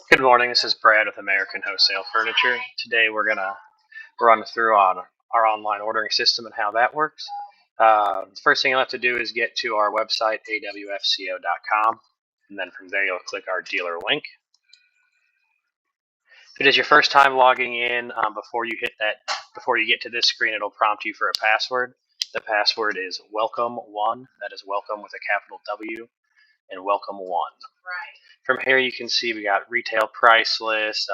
Good morning, this is Brad with American Wholesale Furniture. Today we're going to run through on our online ordering system and how that works. The first thing you'll have to do is get to our website, awfco.com, and then from there you'll click our dealer link. If it is your first time logging in, before you get to this screen, it'll prompt you for a password. The password is welcome1, that is welcome with a capital W, and welcome1. Right. From here you can see we got retail price list,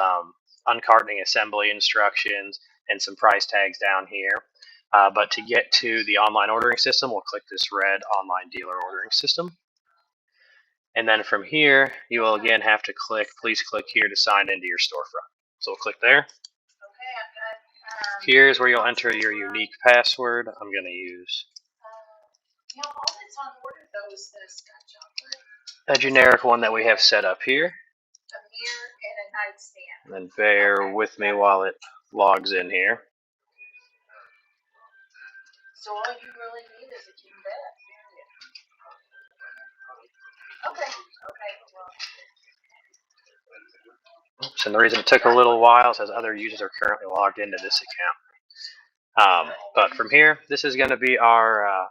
uncartoning assembly instructions, and some price tags down here. But to get to the online ordering system, we'll click this red online dealer ordering system. And then from here, you will again have to please click here to sign into your storefront. So we'll click there. Here's where you'll enter your unique password. I'm going to use a generic one that we have set up here. And then bear with me while it logs in here. So all you really need is a king bed. Okay. Oops, and the reason it took a little while is as other users are currently logged into this account. But from here, this is going to be our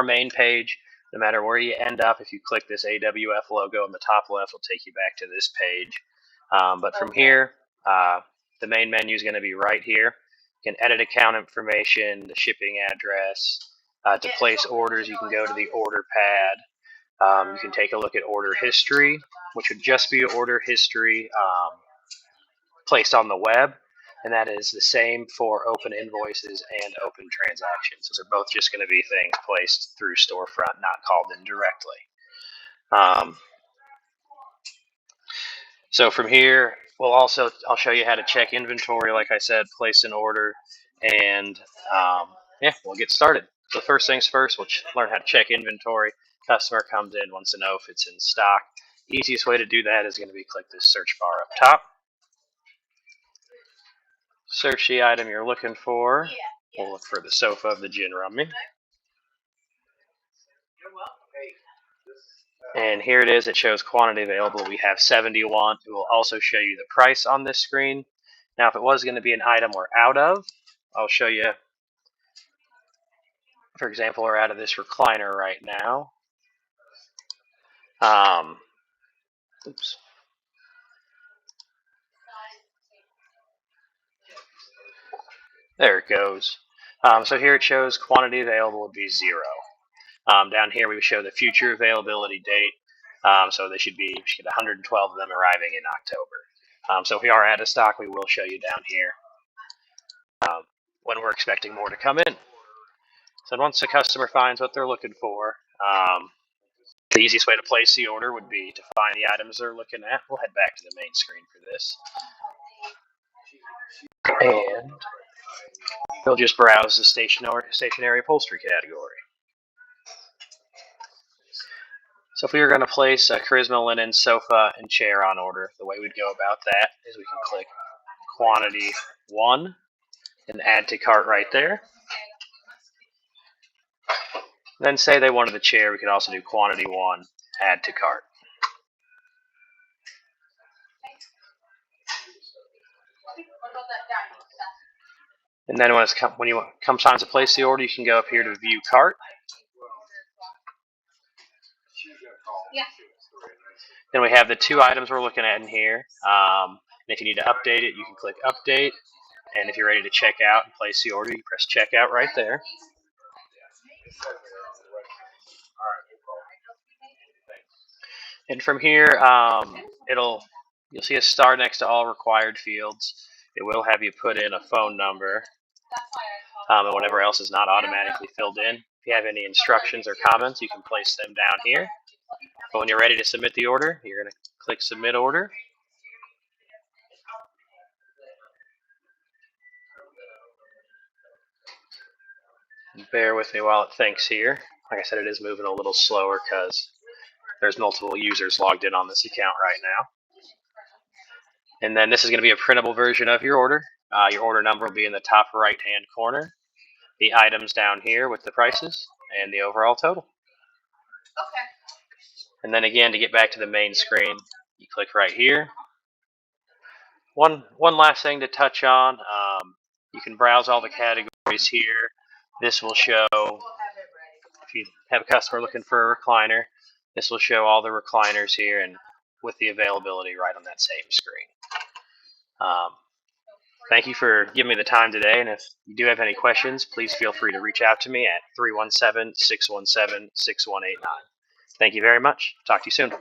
main page. No matter where you end up, if you click this AWF logo in the top left, it'll take you back to this page. But from here, the main menu is going to be right here. You can edit account information, the shipping address. To place orders, you can go to the order pad. You can take a look at order history, which would just be order history placed on the web. And that is the same for open invoices and open transactions. Those are both just going to be things placed through Storefront, not called in directly. So from here, I'll show you how to check inventory, like I said, place an order, and we'll get started. So first things first, we'll learn how to check inventory. Customer comes in, wants to know if it's in stock. Easiest way to do that is going to be click this search bar up top. Search the item you're looking for. We'll look for the sofa of the gin rummy. And here it is. It shows quantity available. We have 71. It will also show you the price on this screen. Now, if it was going to be an item we're out of, I'll show you. For example, we're out of this recliner right now. Oops. There it goes. So here it shows quantity available would be 0. Down here we show the future availability date. So we should get 112 of them arriving in October. So if we are out of stock, we will show you down here when we're expecting more to come in. So once the customer finds what they're looking for, the easiest way to place the order would be to find the items they're looking at. We'll head back to the main screen for this. And they'll just browse the stationary upholstery category. So if we were going to place a charisma linen sofa and chair on order, the way we'd go about that is we can click quantity 1 and add to cart right there. Then say they wanted the chair, we could also do quantity 1, add to cart. And then when it comes time to place the order, you can go up here to view cart. Then we have the 2 items we're looking at in here. And if you need to update it, you can click update. And if you're ready to check out and place the order, you press checkout right there. And from here, you'll see a star next to all required fields. It will have you put in a phone number, and whatever else is not automatically filled in. If you have any instructions or comments, you can place them down here. But when you're ready to submit the order, you're going to click Submit Order. And bear with me while it thinks here. Like I said, it is moving a little slower because there's multiple users logged in on this account right now. And then this is going to be a printable version of your order. Your order number will be in the top right-hand corner. The items down here with the prices and the overall total. And then again, to get back to the main screen, you click right here. One last thing to touch on, you can browse all the categories here. This will show, if you have a customer looking for a recliner, this will show all the recliners here and with the availability right on that same screen. Thank you for giving me the time today, and if you do have any questions, please feel free to reach out to me at 317-617-6189. Thank you very much. Talk to you soon.